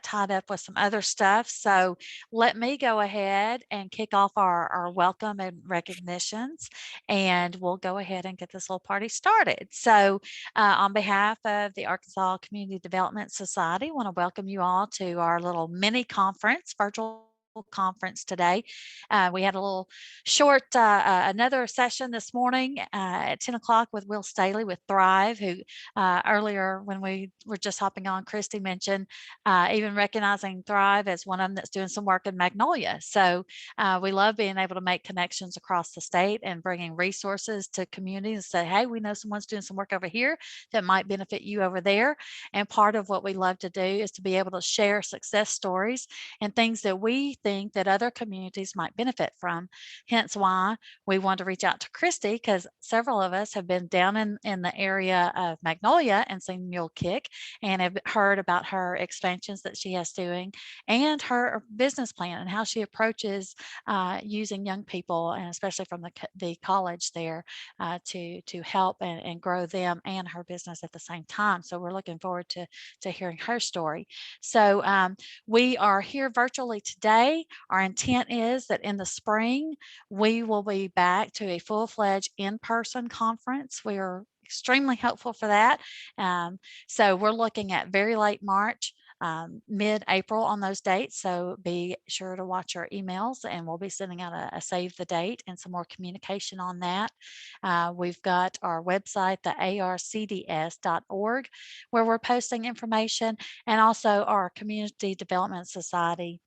tied up with some other stuff. So let me go ahead and kick off our welcome and recognitions, and we'll go ahead and get this little party started. So on behalf of the Arkansas Community Development Society, I want to welcome you all to our little mini conference, virtual conference today. We had a little short, another session this morning at 10 o'clock with Will Staley with Thrive, who earlier when we were just hopping on, Christy mentioned even recognizing Thrive as one of them that's doing some work in Magnolia. So we love being able to make connections across the state and bringing resources to communities and say, hey, we know someone's doing some work over here that might benefit you over there. And part of what we love to do is to be able to share success stories and things that we think that other communities might benefit from. Hence why we want to reach out to Christy, because several of us have been down in the area of Magnolia and seen Mule Kick and have heard about her expansions that she has doing and her business plan and how she approaches using young people, and especially from the college there, to help and grow them and her business at the same time. So we're looking forward to hearing her story. So we are here virtually today. Our intent is that in the spring, we will be back to a full-fledged in-person conference. We are extremely hopeful for that. So we're looking at very late March, mid-April on those dates. So be sure to watch our emails, and we'll be sending out a save the date and some more communication on that. We've got our website, the arcds.org, where we're posting information, and also our Community Development Society,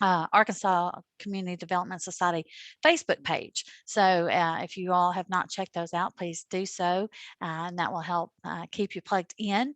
Arkansas Community Development Society Facebook page. So if you all have not checked those out, please do so, and that will help keep you plugged in.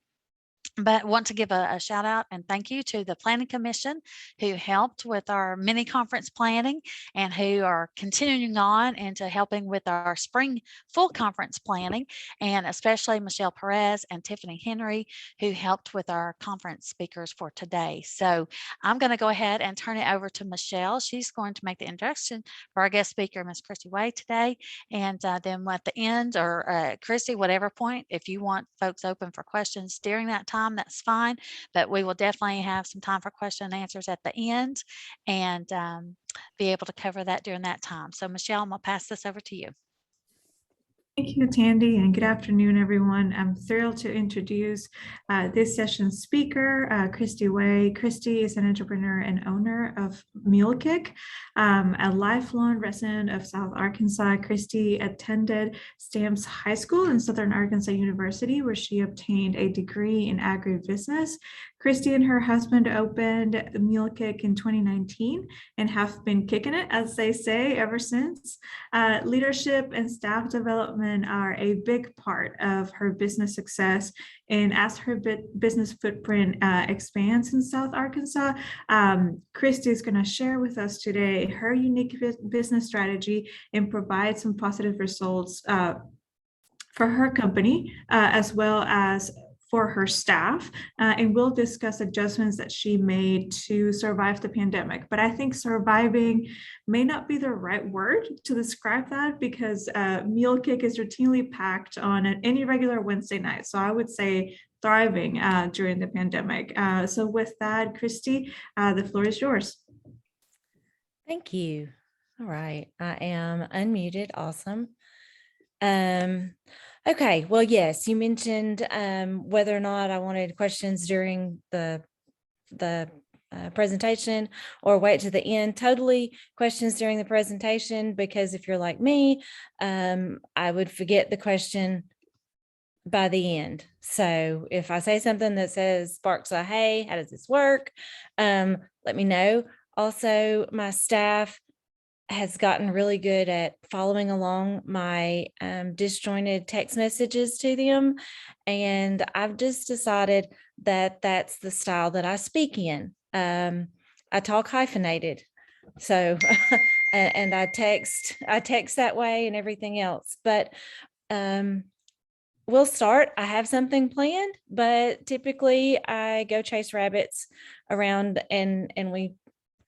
But want to give a shout out and thank you to the Planning Commission, who helped with our mini conference planning and who are continuing on into helping with our spring full conference planning, and especially Michelle Perez and Tiffany Henry, who helped with our conference speakers for today. So I'm going to go ahead and turn it over to Michelle. She's going to make the introduction for our guest speaker, Ms. Christy Ouei, today. And then at the end, or Christy, whatever point, if you want folks open for questions during that time, that's fine, but we will definitely have some time for question and answers at the end, and be able to cover that during that time. So Michelle, I'm gonna pass this over to you. Thank you, Tandy, and good afternoon, everyone. I'm thrilled to introduce this session's speaker, Christy Ouei. Christy is an entrepreneur and owner of Mule Kick, a lifelong resident of South Arkansas. Christy attended Stamps High School and Southern Arkansas University, where she obtained a degree in agribusiness. Christy and her husband opened Mule Kick in 2019 and have been kicking it, as they say, ever since. Leadership and staff development are a big part of her business success. And as her business footprint expands in South Arkansas, Christy is going to share with us today her unique business strategy and provide some positive results for her company, as well as for her staff, and we'll discuss adjustments that she made to survive the pandemic. But I think surviving may not be the right word to describe that, because Mule Kick is routinely packed on any regular Wednesday night. So I would say thriving during the pandemic. So with that, Christy, the floor is yours. Thank you. All right, I am unmuted. Awesome. Okay, well, yes, you mentioned whether or not I wanted questions during the presentation or wait to the end. Totally questions during the presentation, because if you're like me, I would forget the question by the end. So if I say something that says sparks a hey, how does this work? Let me know. Also, my staff has gotten really good at following along my disjointed text messages to them. And I've just decided that that's the style that I speak in. I talk hyphenated. So, and I text that way and everything else. But we'll start. I have something planned, but typically I go chase rabbits around and we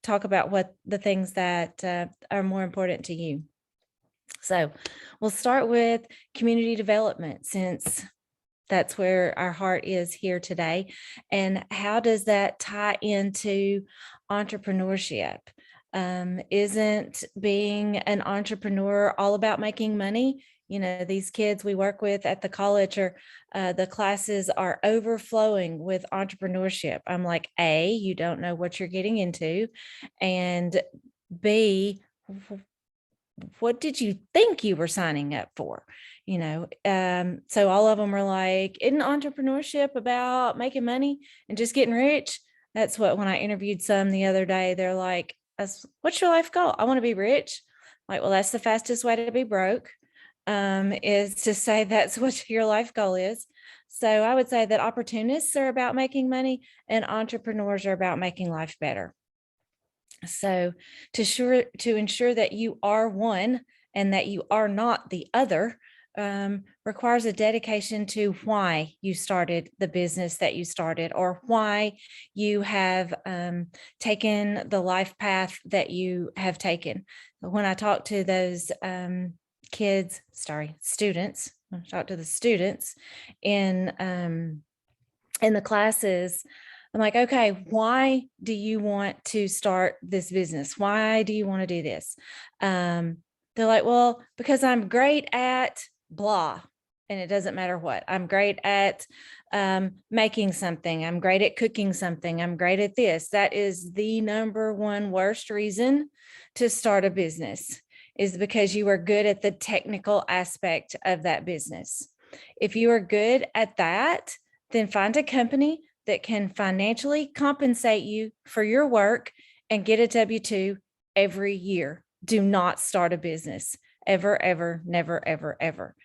talk about what the things that are more important to you. So we'll start with community development, since That's where our heart is here today. And how does that tie into entrepreneurship? Isn't being an entrepreneur all about making money? You know, these kids we work with at the college are, the classes are overflowing with entrepreneurship. I'm like, A, you don't know what you're getting into. And B, what did you think you were signing up for? You know, so all of them are like, isn't entrepreneurship about making money and just getting rich? That's what, when I interviewed some the other day, they're like, what's your life goal? I want to be rich. I'm like, well, that's the fastest way to be broke, is to say that's what your life goal is. So I would say that opportunists are about making money and entrepreneurs are about making life better. So to ensure that you are one and that you are not the other, requires a dedication to why you started the business that you started, or why you have taken the life path that you have taken. When I talk to those students, I talk to the students in the classes, I'm like, okay, why do you want to start this business? Why do you want to do this? They're like, well, because I'm great at blah, and it doesn't matter what. I'm great at making something. I'm great at cooking something. I'm great at this. That is the number one worst reason to start a business, is because you are good at the technical aspect of that business. If you are good at that, then find a company that can financially compensate you for your work and get a W-2 every year. Do not start a business ever, ever, never, ever, ever.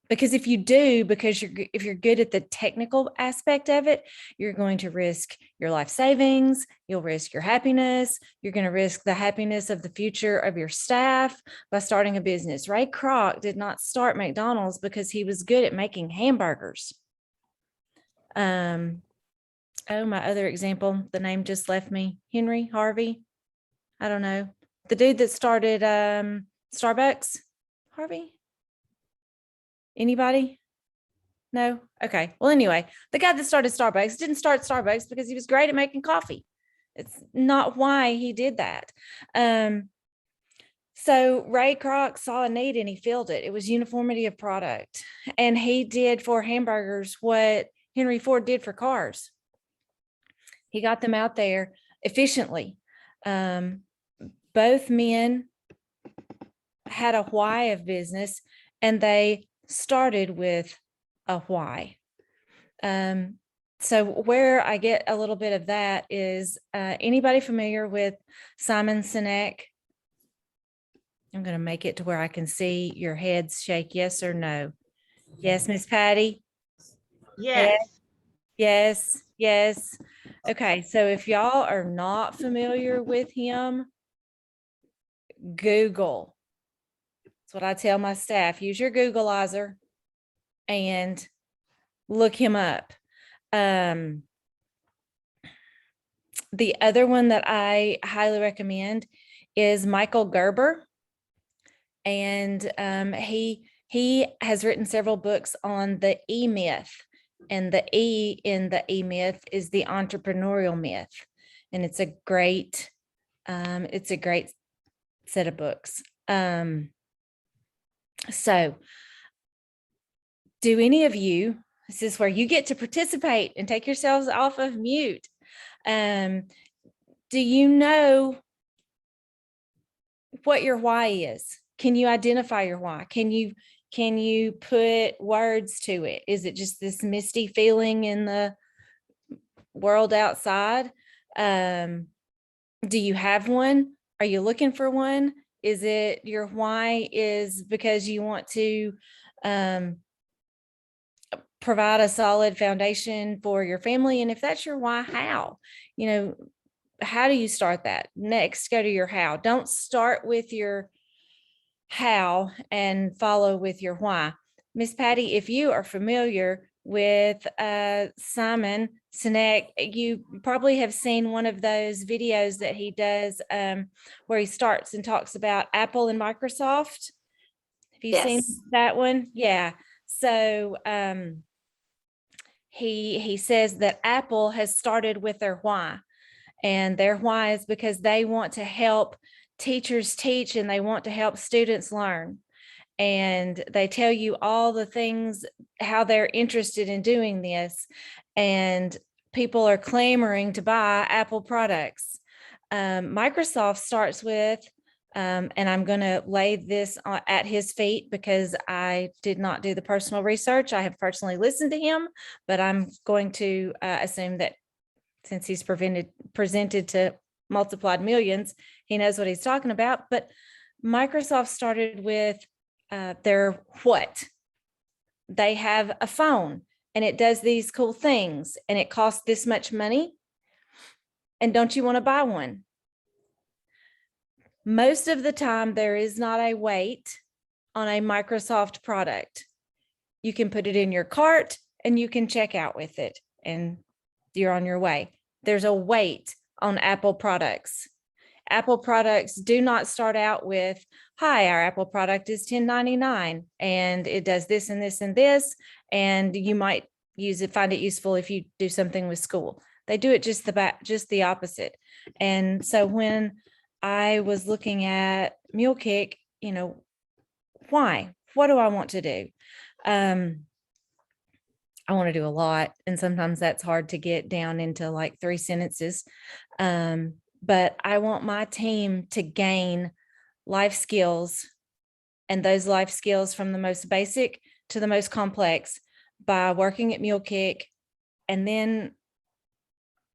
Because if you do, if you're good at the technical aspect of it, you're going to risk your life savings, you'll risk your happiness, you're going to risk the happiness of the future of your staff by starting a business. Ray Kroc did not start McDonald's because he was good at making hamburgers. Oh, my other example, the name just left me. Henry Harvey. I don't know. The dude that started Starbucks. Harvey? Anybody? No? Okay. Well, anyway, the guy that started Starbucks didn't start Starbucks because he was great at making coffee. It's not why he did that. So Ray Kroc saw a need and he filled it. It was uniformity of product. And he did for hamburgers what Henry Ford did for cars. He got them out there efficiently. Both men had a why of business, and they started with a why. So where I get a little bit of that is, anybody familiar with Simon Sinek? I'm going to make it to where I can see your heads shake yes or no. Yes, Miss Patty? Yes. Yes, yes. Okay, so if y'all are not familiar with him, Google. That's what I tell my staff. Use your Googleizer and look him up. The other one that I highly recommend is Michael Gerber. And he has written several books on the E-myth. And the E in the E-myth is the entrepreneurial myth. And it's a great set of books. So do any of you, this is where you get to participate and take yourselves off of mute. Do you know what your why is? Can you identify your why? Can you put words to it? Is it just this misty feeling in the world outside? Do you have one? Are you looking for one? Is it your why is because you want to provide a solid foundation for your family? And if that's your why, how? You know, how do you start that? Next, go to your how. Don't start with your how and follow with your why. Miss Patty, if you are familiar with Simon Sinek, you probably have seen one of those videos that he does where he starts and talks about Apple and Microsoft. Have you seen that one? Yeah. So he says that Apple has started with their why, and their why is because they want to help teachers teach and they want to help students learn. And they tell you all the things, how they're interested in doing this. And people are clamoring to buy Apple products. Microsoft starts with, and I'm going to lay this at his feet because I did not do the personal research. I have personally listened to him, but I'm going to assume that since he's presented to multiplied millions, he knows what he's talking about. But Microsoft started with their what? They have a phone and it does these cool things and it costs this much money. And don't you want to buy one? Most of the time, there is not a wait on a Microsoft product. You can put it in your cart and you can check out with it and you're on your way. There's a wait on Apple products. Apple products do not start out with, hi, our Apple product is $10.99 and it does this and this and this, and you might find it useful if you do something with school. They do it just the opposite. And so when I was looking at Mule Kick, why? What do I want to do? I want to do a lot, and sometimes that's hard to get down into like 3 sentences. But I want my team to gain life skills, and those life skills from the most basic to the most complex by working at Mule Kick. And then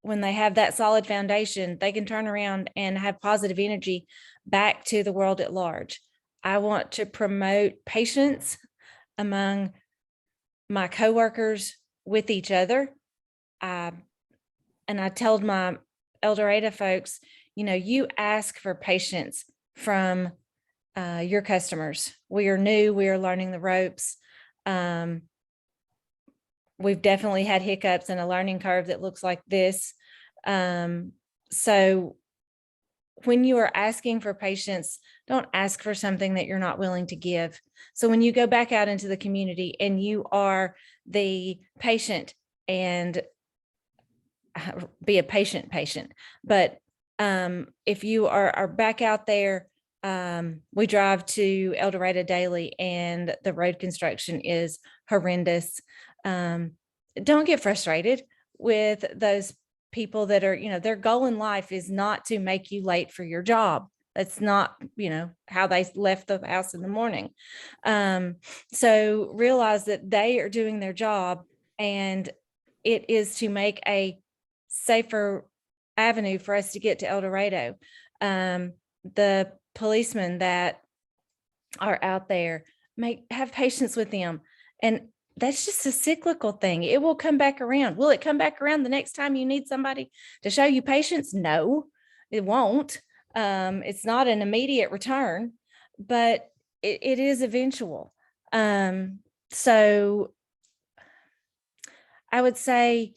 when they have that solid foundation, they can turn around and have positive energy back to the world at large. I want to promote patience among my coworkers with each other. And I told my Eldorado folks, you ask for patience from your customers. We are new, we are learning the ropes. We've definitely had hiccups and a learning curve that looks like this. So when you are asking for patience, don't ask for something that you're not willing to give. So when you go back out into the community and you are the patient, and be a patient, but if you are back out there, we drive to El Dorado daily and the road construction is horrendous. Don't get frustrated with those people that are, their goal in life is not to make you late for your job. That's not, how they left the house in the morning. So realize that they are doing their job, and it is to make a safer avenue for us to get to El Dorado. The policemen that are out there, have patience with them. And that's just a cyclical thing. It will come back around. Will it come back around the next time you need somebody to show you patience? No, it won't. It's not an immediate return, but it is eventual. So I would say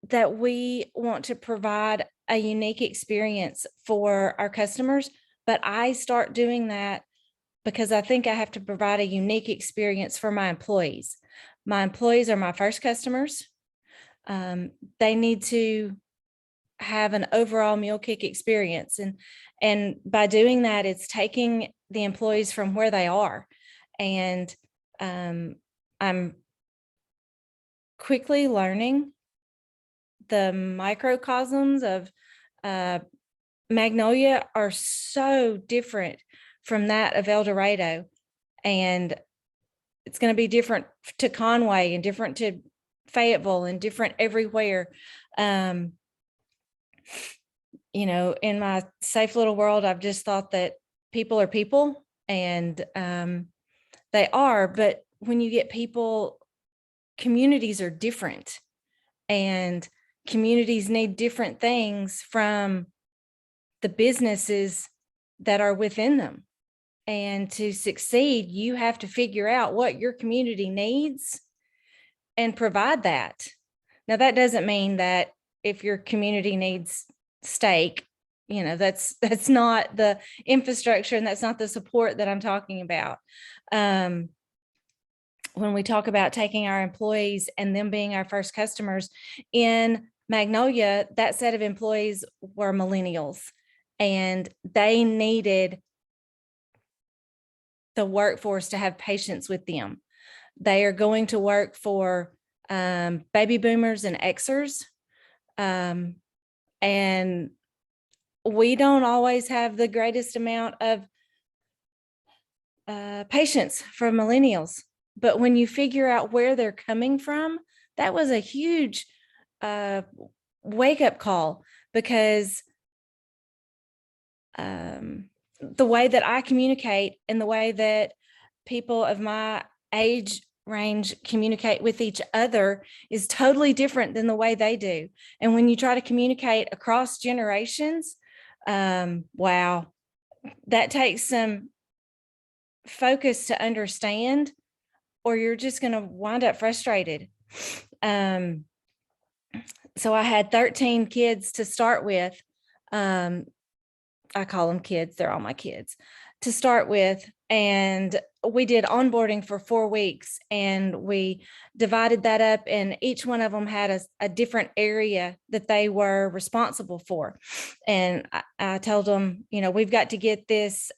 that we want to provide a unique experience for our customers, but I start doing that because I think I have to provide a unique experience for my employees. My employees are my first customers. They need to have an overall Mule Kick experience. And by doing that, it's taking the employees from where they are. And I'm quickly learning the microcosms of Magnolia are so different from that of El Dorado. And it's going to be different to Conway and different to Fayetteville and different everywhere. In my safe little world, I've just thought that people are people, and they are, but when you get people, communities are different, and communities need different things from the businesses that are within them. And to succeed, you have to figure out what your community needs and provide that. Now, that doesn't mean that if your community needs steak, that's not the infrastructure and that's not the support that I'm talking about. when we talk about taking our employees and them being our first customers in Magnolia, that set of employees were millennials, and they needed the workforce to have patience with them. They are going to work for baby boomers and Xers. And we don't always have the greatest amount of patience for millennials. But when you figure out where they're coming from, that was a huge wake-up call, because the way that I communicate and the way that people of my age range communicate with each other is totally different than the way they do. And when you try to communicate across generations, wow, that takes some focus to understand, or you're just going to wind up frustrated. So I had 13 kids to start with. I call them kids. They're all my kids to start with. And we did onboarding for 4 weeks, and we divided that up, and each one of them had a different area that they were responsible for. And I told them, we've got to get this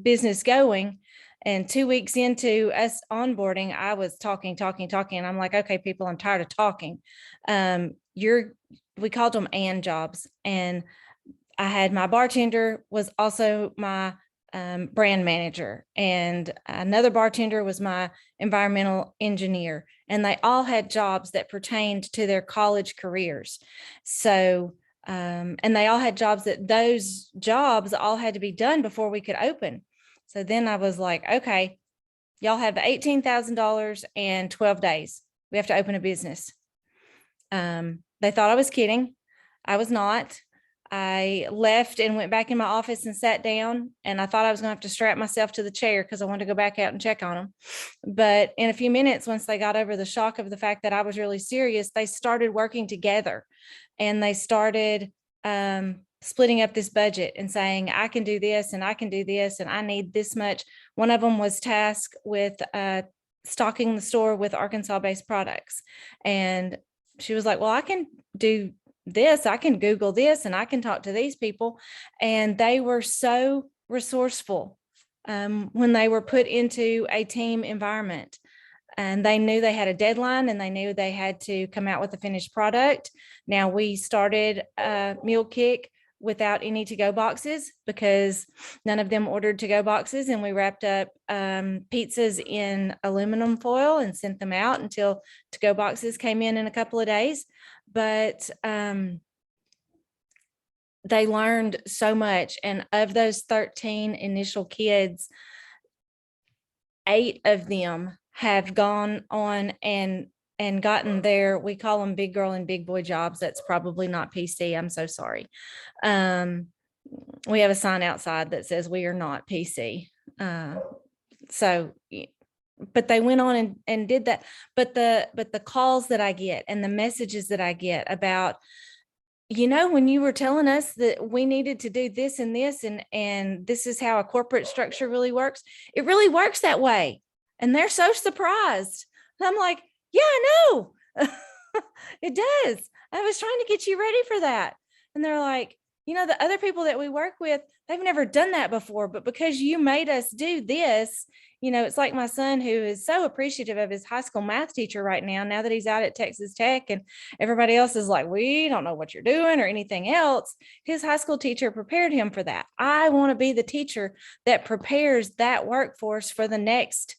business going. And 2 weeks into us onboarding, I was talking. And I'm like, okay, people, I'm tired of talking. We called them and jobs. And I had my bartender was also my brand manager, and another bartender was my environmental engineer, and they all had jobs that pertained to their college careers. So, and they all had jobs that those jobs all had to be done before we could open. So then I was like, okay, y'all have $18,000 and 12 days. We have to open a business. They thought I was kidding. I was not. I left and went back in my office and sat down, and I thought I was going to have to strap myself to the chair because I wanted to go back out and check on them. But in a few minutes, once they got over the shock of the fact that I was really serious, they started working together, and they started splitting up this budget and saying, I can do this and I can do this, and I need this much. One of them was tasked with stocking the store with Arkansas-based products. And she was like, well, I can do this, I can Google this, and I can talk to these people. And they were so resourceful when they were put into a team environment, and they knew they had a deadline, and they knew they had to come out with a finished product. Now, we started Mule Kick without any to-go boxes because none of them ordered to-go boxes, and we wrapped up pizzas in aluminum foil and sent them out until to-go boxes came in a couple of days. But they learned so much. And of those 13 initial kids, 8 of them have gone on and gotten their, we call them big girl and big boy jobs. That's probably not PC. I'm so sorry. We have a sign outside that says we are not PC. But they went on and did that. But the calls that I get and the messages that I get about, when you were telling us that we needed to do this and this, and this is how a corporate structure really works, it really works that way. And they're so surprised. And I'm like, yeah, I know. It does. I was trying to get you ready for that. And they're like, the other people that we work with, they've never done that before, but because you made us do this, it's like my son, who is so appreciative of his high school math teacher right now that he's out at Texas Tech, and everybody else is like, we don't know what you're doing or anything else. His high school teacher prepared him for that. I want to be the teacher that prepares that workforce for the next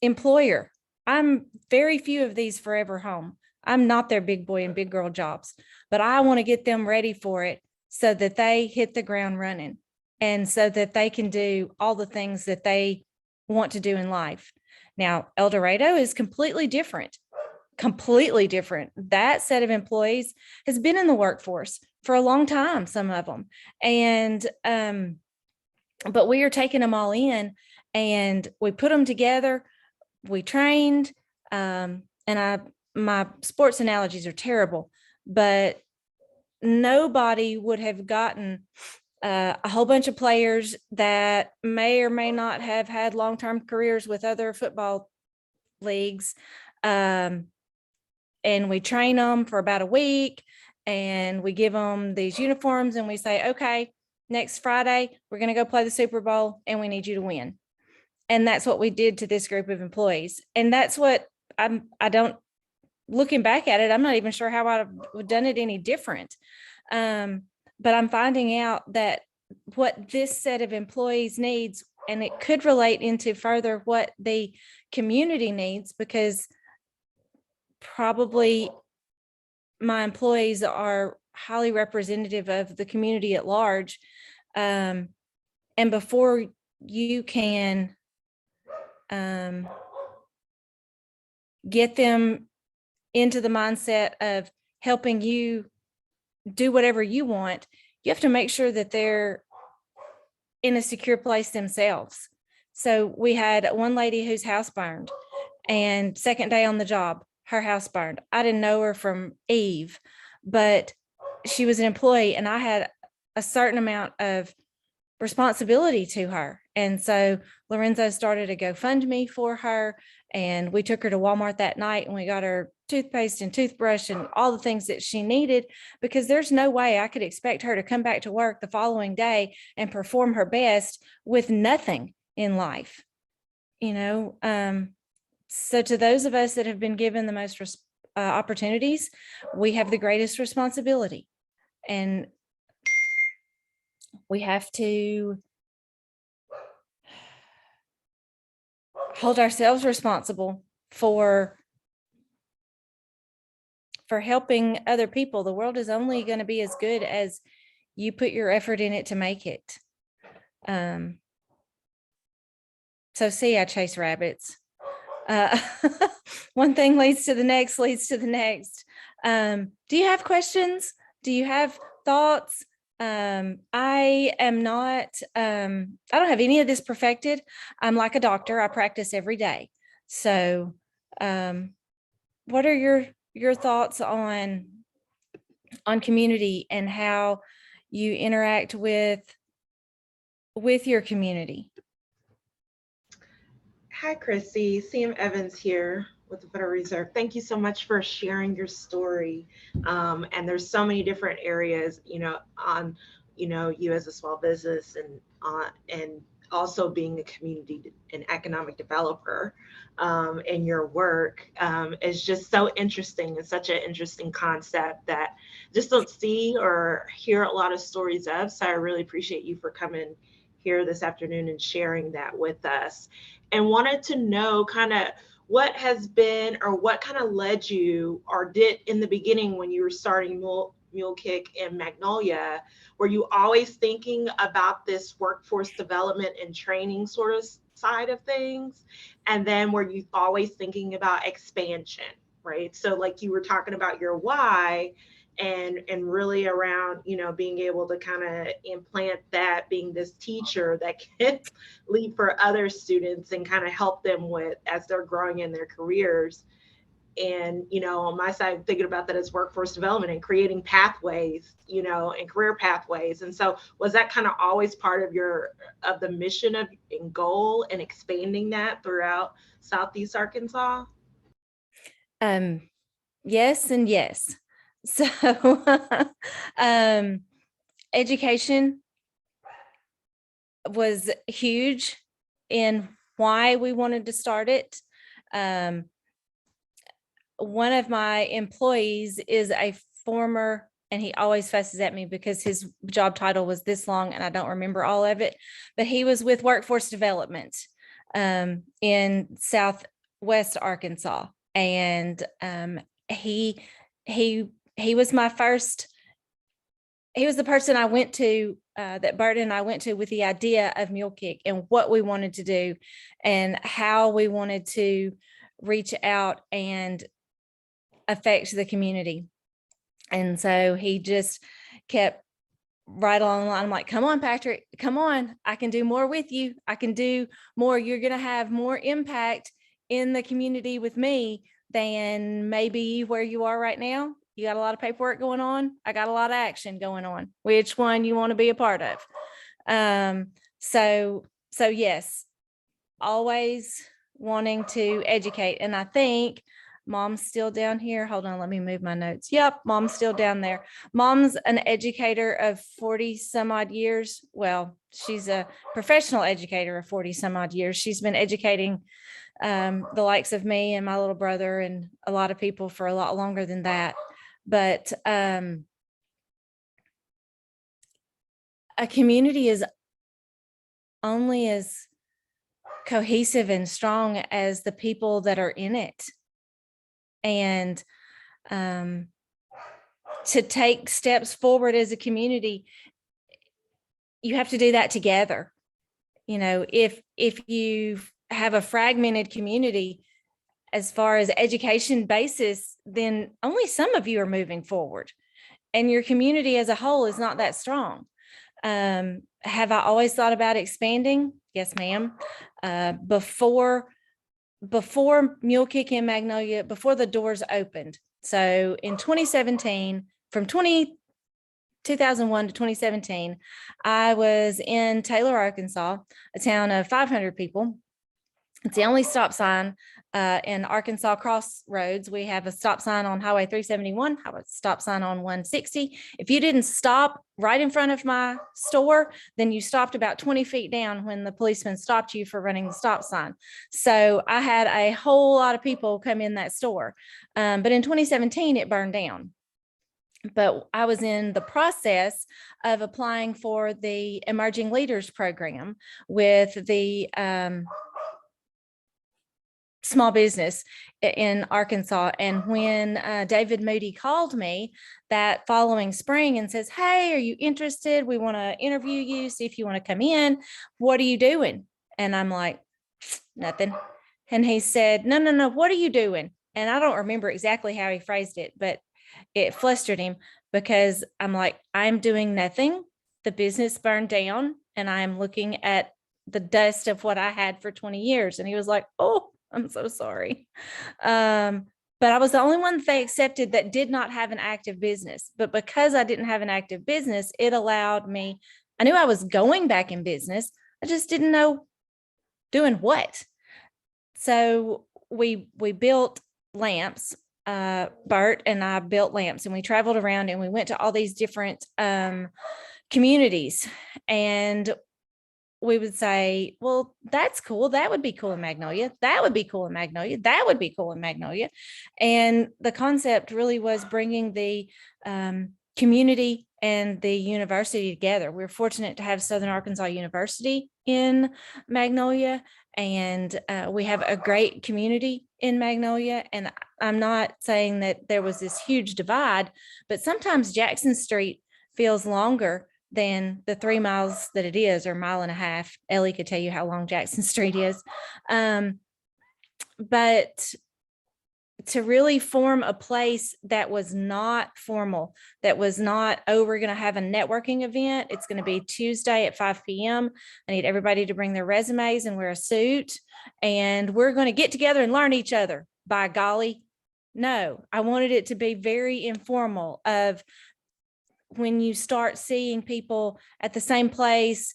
employer. I'm very few of these forever home. I'm not their big boy and big girl jobs, but I want to get them ready for it so that they hit the ground running, and so that they can do all the things that they want to do in life. Now, El Dorado is completely different. That set of employees has been in the workforce for a long time, some of them. And, but we are taking them all in, and we put them together. We trained, and my sports analogies are terrible, but nobody would have gotten a whole bunch of players that may or may not have had long-term careers with other football leagues. And we train them for about a week, and we give them these uniforms, and we say, okay, next Friday, we're going to go play the Super Bowl, and we need you to win. And that's what we did to this group of employees. And that's what looking back at it, I'm not even sure how I'd have done it any different. But I'm finding out that what this set of employees needs, and it could relate into further what the community needs, because probably my employees are highly representative of the community at large. And before you can get them into the mindset of helping you do whatever you want, you have to make sure that they're in a secure place themselves. So we had one lady whose house burned, and second day on the job, her house burned. I didn't know her from Eve, but she was an employee, and I had a certain amount of responsibility to her. And so Lorenzo started a GoFundMe for her, and we took her to Walmart that night, and we got her toothpaste and toothbrush and all the things that she needed, because there's no way I could expect her to come back to work the following day and perform her best with nothing in life, So to those of us that have been given the most opportunities, we have the greatest responsibility, and we have to hold ourselves responsible for helping other people. The world is only going to be as good as you put your effort in it to make it. So see, I chase rabbits. One thing leads to the next, Do you have questions? Do you have thoughts? I am not, I don't have any of this perfected. I'm like a doctor. I practice every day. So, what are your thoughts on community and how you interact with your community? Hi, Christy. Sam Evans here with the Federal Reserve. Thank you so much for sharing your story. And there's so many different areas, on, you as a small business and also being a community and economic developer in your work is just so interesting. It's such an interesting concept that just don't see or hear a lot of stories of. So I really appreciate you for coming here this afternoon and sharing that with us. And wanted to know kind of what has been or what kind of led you or did in the beginning when you were starting Mule Kick and Magnolia, were you always thinking about this workforce development and training sort of side of things? And then were you always thinking about expansion, right? So like you were talking about your why and really around, being able to kind of implant that, being this teacher that can lead for other students and kind of help them with as they're growing in their careers. And, on my side, thinking about that as workforce development and creating pathways, and career pathways. And so was that kind of always part of the mission and goal and expanding that throughout Southeast Arkansas? Yes and yes. So education was huge in why we wanted to start it. One of my employees is a former, and he always fusses at me because his job title was this long and I don't remember all of it, but he was with workforce development in Southwest Arkansas. And he was my first, he was the person I went to, that Burt and I went to with the idea of Mule Kick and what we wanted to do and how we wanted to reach out and affect the community. And so he just kept right along the line. I'm like, come on, Patrick, come on. I can do more with you. I can do more. You're going to have more impact in the community with me than maybe where you are right now. You got a lot of paperwork going on. I got a lot of action going on. Which one you want to be a part of? So yes, always wanting to educate. And I think Mom's still down here. Hold on, let me move my notes. Yep, Mom's still down there. Mom's an educator of 40 some odd years. Well, she's a professional educator of 40 some odd years. She's been educating the likes of me and my little brother and a lot of people for a lot longer than that. But a community is only as cohesive and strong as the people that are in it. And to take steps forward as a community, you have to do that together. You know, if you have a fragmented community as far as education basis, then only some of you are moving forward, and your community as a whole is not that strong. Have I always thought about expanding? Yes, ma'am. Before Mule Kick in Magnolia, before the doors opened. So in 2017, from 2001 to 2017, I was in Taylor, Arkansas, a town of 500 people. It's the only stop sign in Arkansas crossroads. We have a stop sign on Highway 371, a stop sign on 160. If you didn't stop right in front of my store, then you stopped about 20 feet down when the policeman stopped you for running the stop sign. So I had a whole lot of people come in that store. But in 2017, it burned down. But I was in the process of applying for the Emerging Leaders Program with the small business in Arkansas. And when David Moody called me that following spring and says, "Hey, are you interested? We want to interview you, see if you want to come in. What are you doing?" And I'm like, "Nothing." And he said, No, what are you doing?" And I don't remember exactly how he phrased it, but it flustered him, because I'm like, "I'm doing nothing. The business burned down and I'm looking at the dust of what I had for 20 years. And he was like, "Oh, I'm so sorry." But I was the only one that they accepted that did not have an active business. But because I didn't have an active business, it allowed me, I knew I was going back in business. I just didn't know doing what. So we built lamps. Burt and I built lamps, and we traveled around and we went to all these different communities, and we would say, "Well, that's cool. That would be cool in Magnolia. That would be cool in Magnolia. That would be cool in Magnolia." And the concept really was bringing the community and the university together. We're fortunate to have Southern Arkansas University in Magnolia, and we have a great community in Magnolia. And I'm not saying that there was this huge divide, but sometimes Jackson Street feels longer than the 3 miles that it is, or 1.5 miles. Ellie could tell you how long Jackson Street is. But to really form a place that was not formal, that was not, "Oh, we're going to have a networking event. It's going to be Tuesday at 5 p.m. I need everybody to bring their resumes and wear a suit, and we're going to get together and learn each other." By golly, no, I wanted it to be very informal, of when you start seeing people at the same place,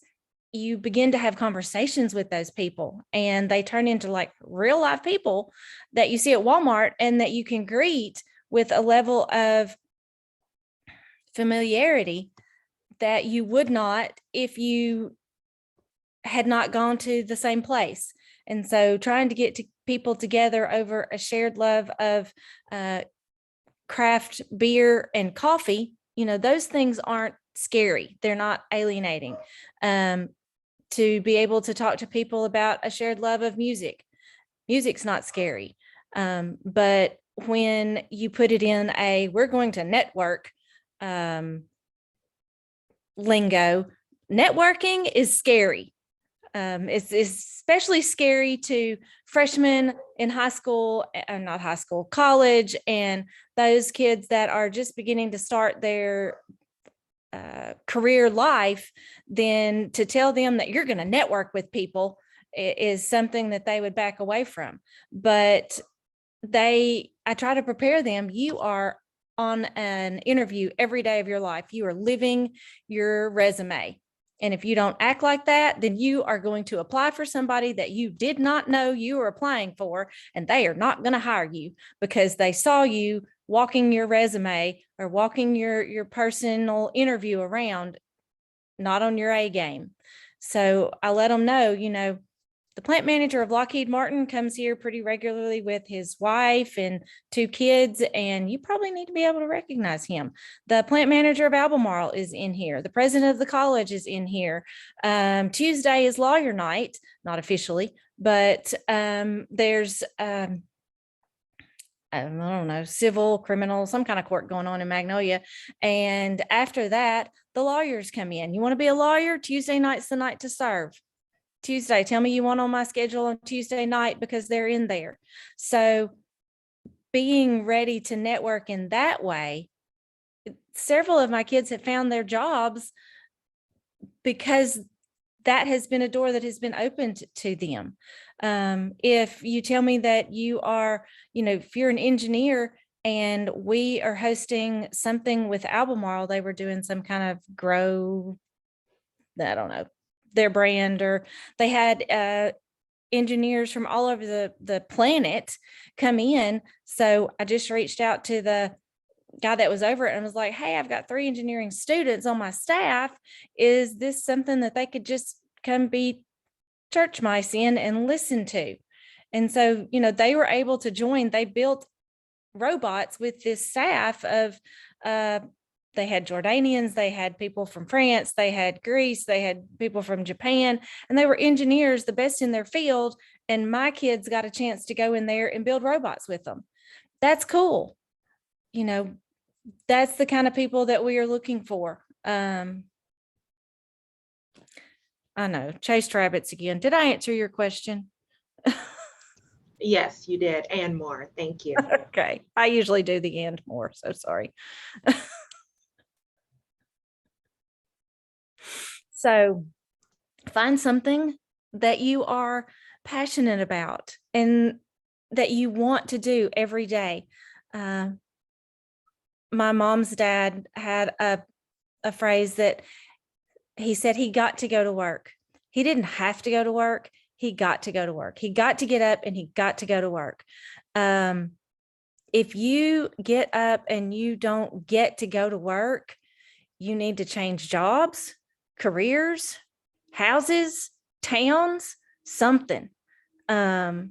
you begin to have conversations with those people, and they turn into like real life people that you see at Walmart and that you can greet with a level of familiarity that you would not if you had not gone to the same place. And so trying to get people together over a shared love of craft beer and coffee, those things aren't scary. They're not alienating. To be able to talk to people about a shared love of music's not scary. But when you put it in we're going to network lingo, networking is scary. It's especially scary to freshmen in college, and those kids that are just beginning to start their career life. Then to tell them that you're going to network with people is something that they would back away from. But I try to prepare them. You are on an interview every day of your life. You are living your resume. And if you don't act like that, then you are going to apply for somebody that you did not know you were applying for, and they are not going to hire you because they saw you walking your resume or walking your personal interview around, not on your A game. So I let them know, the plant manager of Lockheed Martin comes here pretty regularly with his wife and 2 kids, and you probably need to be able to recognize him. The plant manager of Albemarle is in here. The president of the college is in here. Tuesday is lawyer night, not officially, but there's, I don't know, civil, criminal, some kind of court going on in Magnolia. And after that, the lawyers come in. You want to be a lawyer? Tuesday night's the night to serve. Tuesday, tell me you want on my schedule on Tuesday night because they're in there. So being ready to network in that way, several of my kids have found their jobs because that has been a door that has been opened to them. If you tell me that you are, if you're an engineer and we are hosting something with Albemarle, they were doing some kind of grow, I don't know, their brand, or they had engineers from all over the planet come in. So I just reached out to the guy that was over it and was like, hey, I've got 3 engineering students on my staff. Is this something that they could just come be church mice in and listen to? And so, they were able to join. They built robots with this staff of, they had Jordanians, they had people from France, they had Greece, they had people from Japan, and they were engineers, the best in their field. And my kids got a chance to go in there and build robots with them. That's cool. That's the kind of people that we are looking for. I know, chased rabbits again. Did I answer your question? Yes, you did, and more. Thank you. Okay. I usually do the and more, so sorry. So find something that you are passionate about and that you want to do every day. My mom's dad had a phrase that he said he got to go to work. He didn't have to go to work. He got to go to work. He got to get up and he got to go to work. If you get up and you don't get to go to work, you need to change jobs, careers, houses, towns, something. When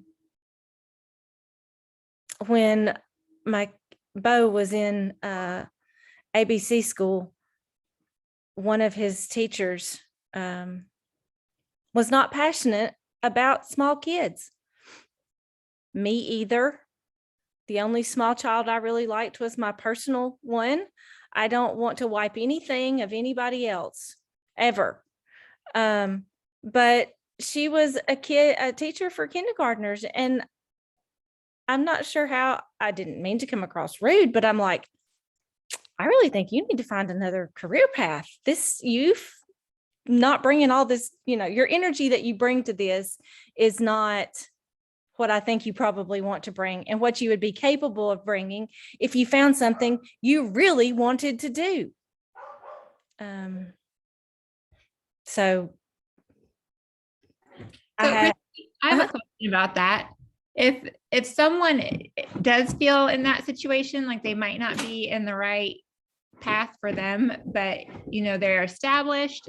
my Bo was in ABC school, one of his teachers was not passionate about small kids. Me either. The only small child I really liked was my personal one. I don't want to wipe anything of anybody else ever. But she was a teacher for kindergartners, and I'm not sure how. I didn't mean to come across rude, but I'm like, I really think you need to find another career path. This youth not bringing all this, your energy that you bring to this is not what I think you probably want to bring and what you would be capable of bringing if you found something you really wanted to do. So I have a question about that. If someone does feel in that situation, like they might not be in the right path for them, but they're established,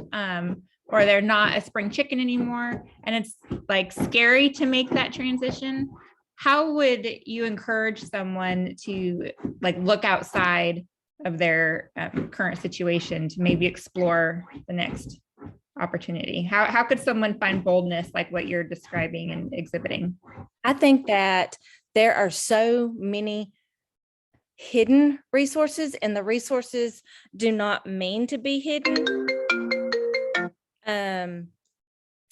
or they're not a spring chicken anymore, and it's like scary to make that transition, how would you encourage someone to look outside of their current situation to maybe explore the next opportunity? How could someone find boldness like what you're describing and exhibiting? I think that there are so many hidden resources, and the resources do not mean to be hidden.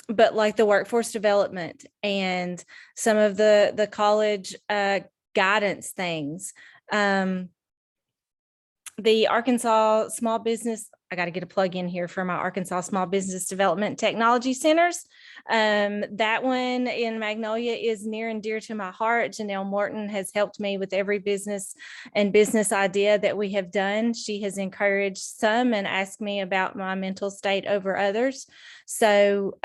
But like the workforce development and some of the college guidance things, the Arkansas Small Business, I got to get a plug in here for my Arkansas Small Business Development Technology Centers. That one in Magnolia is near and dear to my heart. Janelle Morton has helped me with every business and business idea that we have done. She has encouraged some and asked me about my mental state over others. So,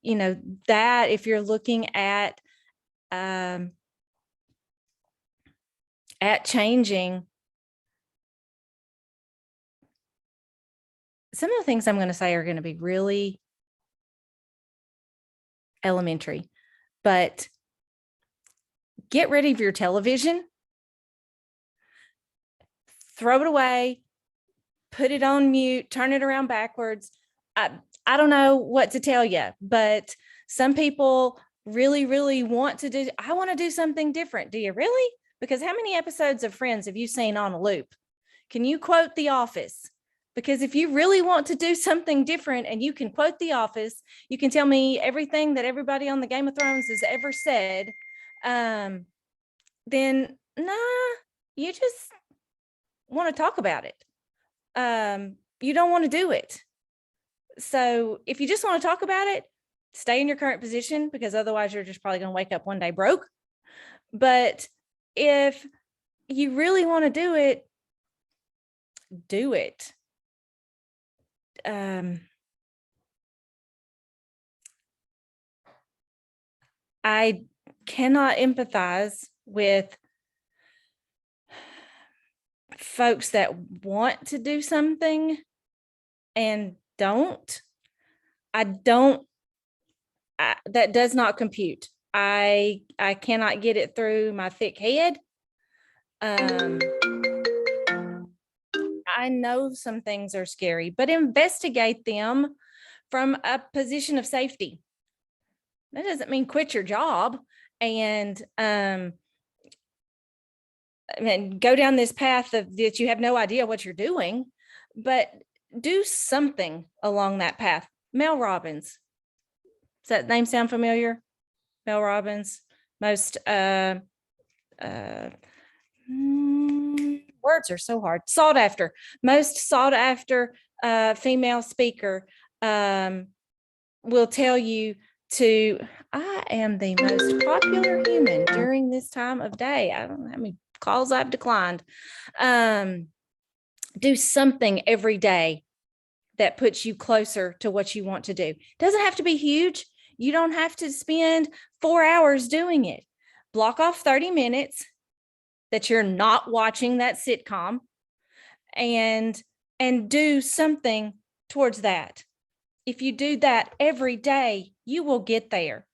you know, that if you're looking at changing, some of the things I'm going to say are going to be really elementary, but get rid of your television, throw it away, put it on mute, turn it around backwards. I don't know what to tell you, but some people really, really want to do, I want to do something different. Do you really? Because how many episodes of Friends have you seen on a loop? Can you quote The Office? Because if you really want to do something different and you can quote The Office, you can tell me everything that everybody on the Game of Thrones has ever said, then nah, you just want to talk about it. You don't want to do it. So if you just want to talk about it, stay in your current position, because otherwise you're just probably going to wake up one day broke. But if you really want to do it, do it. I cannot empathize with folks that want to do something and don't. That does not compute. I cannot get it through my thick head. I know some things are scary, but investigate them from a position of safety. That doesn't mean quit your job and go down this path that you have no idea what you're doing, but do something along that path. Mel Robbins. Does that name sound familiar? Mel Robbins, most words are so hard. Most sought after female speaker will tell you to, I am the most popular human during this time of day. I don't know how many calls I've declined. Do something every day that puts you closer to what you want to do. Doesn't have to be huge. You don't have to spend 4 hours doing it. Block off 30 minutes that you're not watching that sitcom and do something towards that. If you do that every day, you will get there,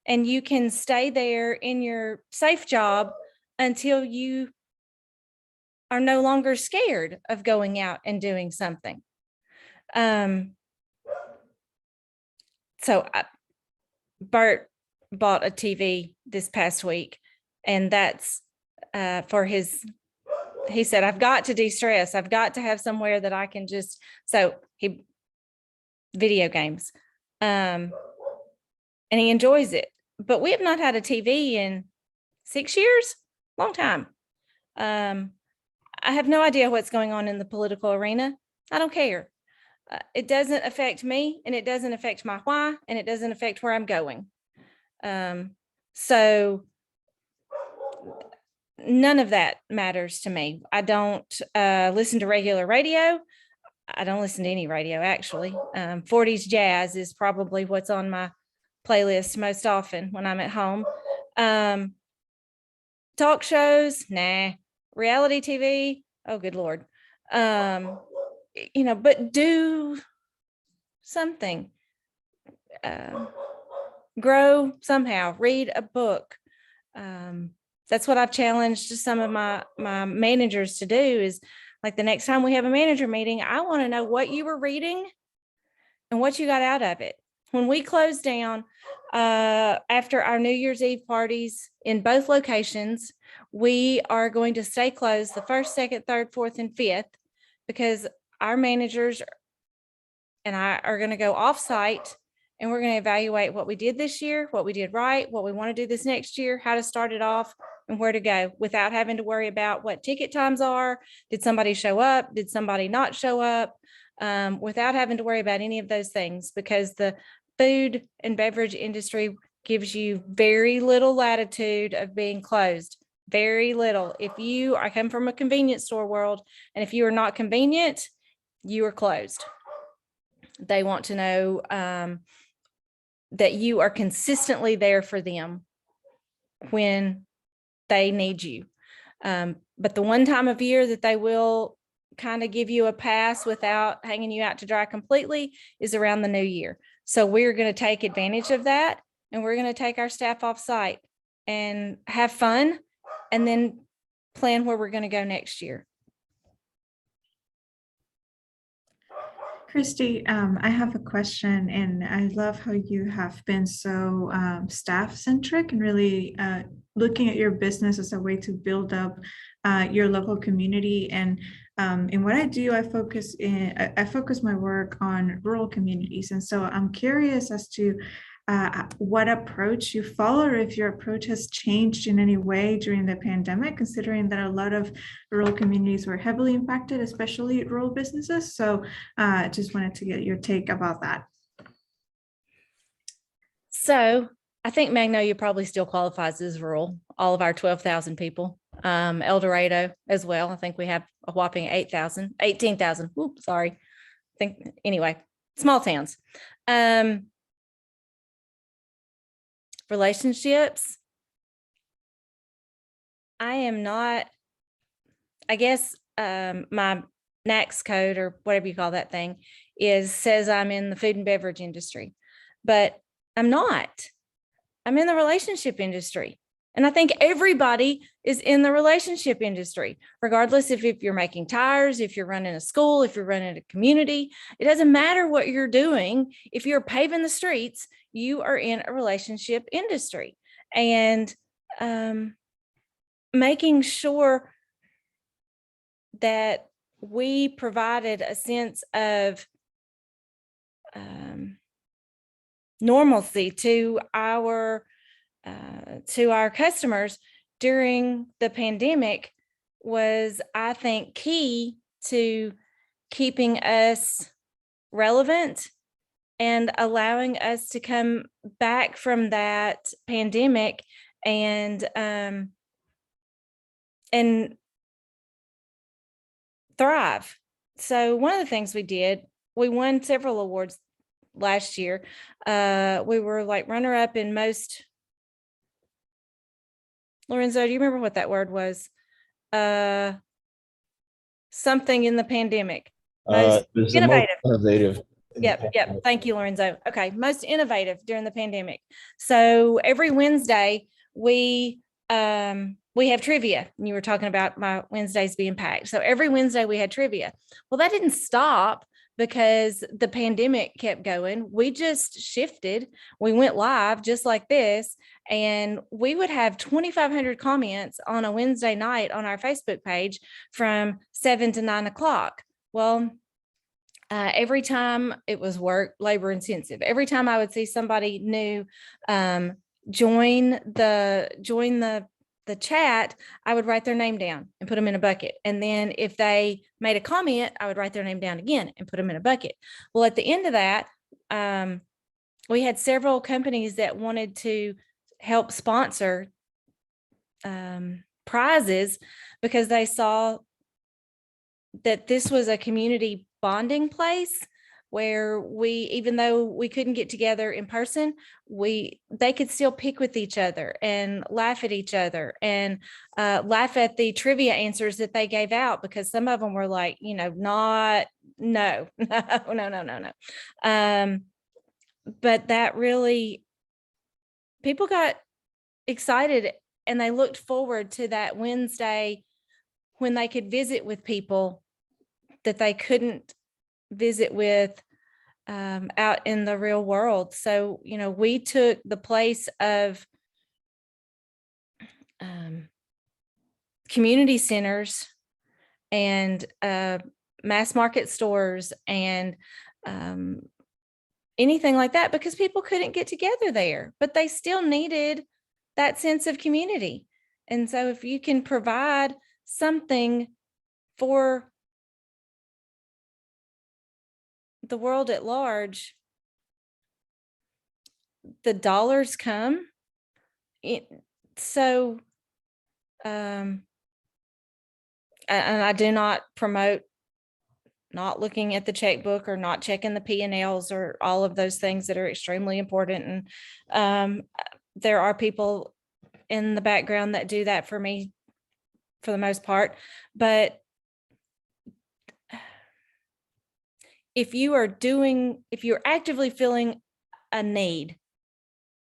and you can stay there in your safe job until you are no longer scared of going out and doing something. Burt bought a TV this past week, and that's for his, he said, I've got to de-stress. I've got to have somewhere that I can just, video games. And he enjoys it, but we have not had a TV in 6 years, long time. I have no idea what's going on in the political arena. I don't care. It doesn't affect me, and it doesn't affect my why, and it doesn't affect where I'm going. So none of that matters to me. I don't listen to regular radio. I don't listen to any radio, actually. 40s jazz is probably what's on my playlist most often when I'm at home. Talk shows, nah. Reality TV, oh, good Lord. But do something. Grow somehow, read a book. That's what I've challenged some of my managers to do, is like the next time we have a manager meeting, I want to know what you were reading and what you got out of it. When we close down after our New Year's Eve parties in both locations, we are going to stay closed the 1st, 2nd, 3rd, 4th, and 5th, because our managers and I are going to go off-site, and we're going to evaluate what we did this year, what we did right, what we want to do this next year, how to start it off, and where to go without having to worry about what ticket times are. Did somebody show up? Did somebody not show up? without having to worry about any of those things, because the food and beverage industry gives you very little latitude of being closed. Very little. I come from a convenience store world, and if you are not convenient, you are closed. They want to know that you are consistently there for them when they need you. But the one time of year that they will kind of give you a pass without hanging you out to dry completely is around the new year. So we're going to take advantage of that, and we're going to take our staff off site and have fun, and then plan where we're going to go next year. Christy, I have a question, and I love how you have been so staff-centric and really looking at your business as a way to build up your local community. And in what I do, I focus my work on rural communities. And so I'm curious as to what approach you follow, or if your approach has changed in any way during the pandemic, considering that a lot of rural communities were heavily impacted, especially rural businesses. So I just wanted to get your take about that. So I think Magnolia probably still qualifies as rural, all of our 12,000 people. El Dorado as well. I think we have a whopping 18,000. Oops, sorry. Anyway, small towns. Relationships. I am not, I guess my NAICS code, or whatever you call that thing, says I'm in the food and beverage industry, but I'm not. I'm in the relationship industry. And I think everybody is in the relationship industry, regardless if you're making tires, if you're running a school, if you're running a community. It doesn't matter what you're doing. If you're paving the streets, you are in a relationship industry. And making sure that we provided a sense of normalcy to our customers during the pandemic was, I think, key to keeping us relevant and allowing us to come back from that pandemic and thrive. So one of the things we did, we won several awards last year. We were like runner-up in most. Lorenzo, do you remember what that word was? Something in the pandemic. Most innovative. Innovative. Yep. Thank you, Lorenzo. Okay, most innovative during the pandemic. So every Wednesday we have trivia. And you were talking about my Wednesdays being packed. So every Wednesday we had trivia. Well, that didn't stop because the pandemic kept going. We just shifted. We went live just like this, and we would have 2,500 comments on a Wednesday night on our Facebook page from 7 to 9 o'clock. Well, every time it was labor intensive. Every time I would see somebody new join the chat, I would write their name down and put them in a bucket. And then if they made a comment, I would write their name down again and put them in a bucket. Well, at the end of that, we had several companies that wanted to help sponsor prizes because they saw that this was a community bonding place where even though we couldn't get together in person, they could still pick with each other and laugh at each other and laugh at the trivia answers that they gave out, because some of them were like, no. But that really, people got excited and they looked forward to that Wednesday when they could visit with people that they couldn't visit with out in the real world. So, we took the place of community centers and mass market stores and anything like that, because people couldn't get together there, but they still needed that sense of community. And so if you can provide something for the world at large, the dollars come. So, and I do not promote not looking at the checkbook or not checking the P&Ls or all of those things that are extremely important. And there are people in the background that do that for me for the most part. But if you're actively feeling a need,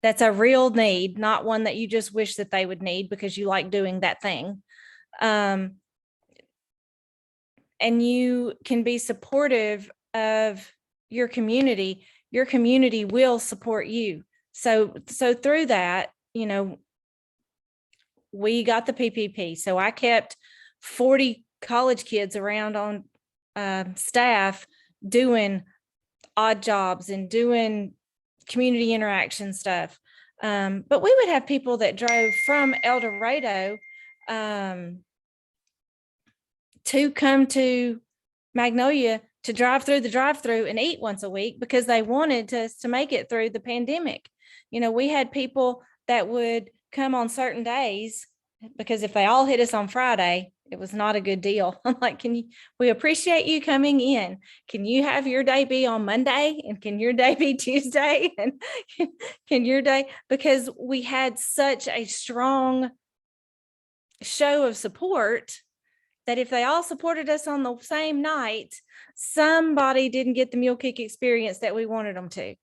that's a real need, not one that you just wish that they would need because you like doing that thing. And you can be supportive of your community will support you. So through that, we got the PPP. So I kept 40 college kids around on staff doing odd jobs and doing community interaction stuff. But we would have people that drove from El Dorado to come to Magnolia to drive through the drive-through and eat once a week because they wanted to make it through the pandemic. We had people that would come on certain days because if they all hit us on Friday, it was not a good deal. I'm like, we appreciate you coming in. Can you have your day be on Monday? And can your day be Tuesday? And can your day, because we had such a strong show of support that if they all supported us on the same night, somebody didn't get the Mule Kick experience that we wanted them to.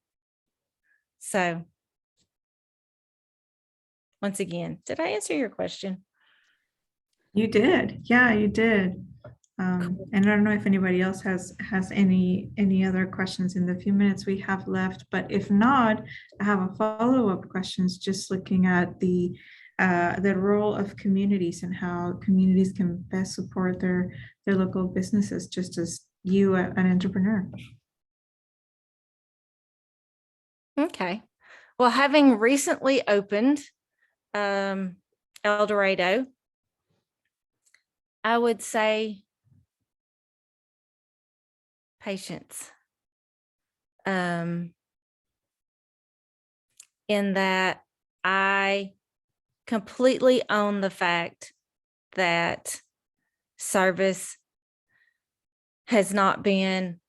So once again, did I answer your question? You did. Yeah, you did. And I don't know if anybody else has any other questions in the few minutes we have left, but if not, I have a follow-up questions just looking at the role of communities and how communities can best support their local businesses, just as you, an entrepreneur. Okay. Well, having recently opened El Dorado, I would say patience. In that I completely own the fact that service has not been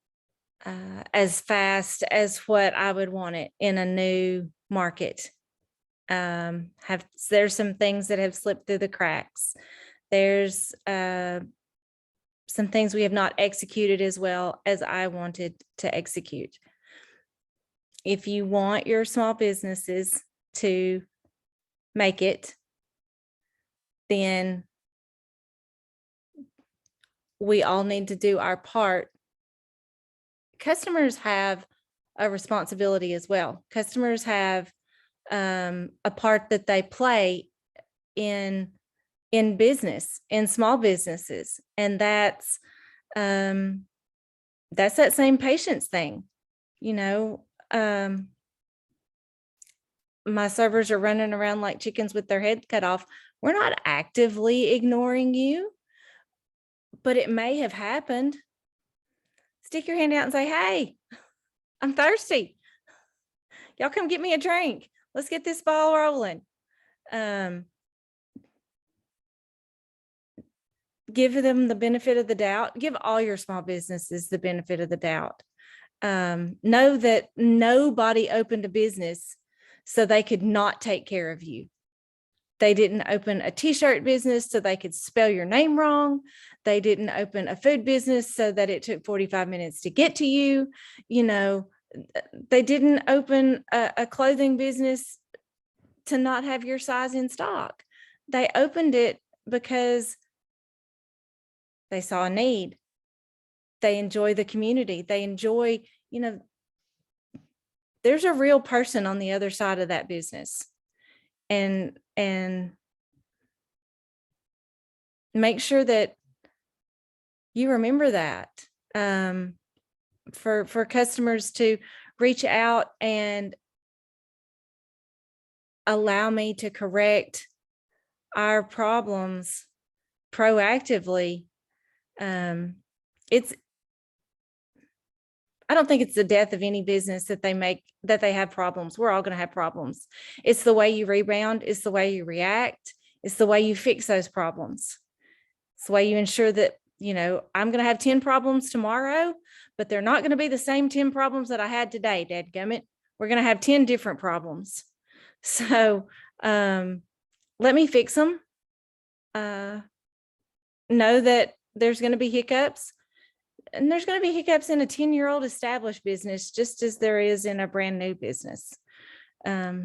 as fast as what I would want it in a new market. There's some things that have slipped through the cracks. There's some things we have not executed as well as I wanted to execute. If you want your small businesses to make it, then we all need to do our part. Customers have a responsibility as well. Customers have a part that they play in business, in small businesses. And that's that same patience thing. My servers are running around like chickens with their head cut off. We're not actively ignoring you, but it may have happened. Stick your hand out and say, hey, I'm thirsty. Y'all come get me a drink. Let's get this ball rolling. Give them the benefit of the doubt. Give all your small businesses the benefit of the doubt. Know that nobody opened a business so they could not take care of you. They didn't open a t-shirt business so they could spell your name wrong. They didn't open a food business so that it took 45 minutes to get to you. They didn't open a clothing business to not have your size in stock. They opened it because they saw a need. They enjoy the community. They enjoy, there's a real person on the other side of that business. And make sure that you remember that for customers to reach out and allow me to correct our problems proactively. I don't think it's the death of any business that they have problems. We're all going to have problems. It's the way you rebound. It's the way you react. It's the way you fix those problems. It's the way you ensure that, I'm going to have 10 problems tomorrow, but they're not going to be the same 10 problems that I had today, dadgummit. We're going to have 10 different problems. So let me fix them. Know that there's going to be hiccups. And there's going to be hiccups in a 10-year-old established business, just as there is in a brand new business. I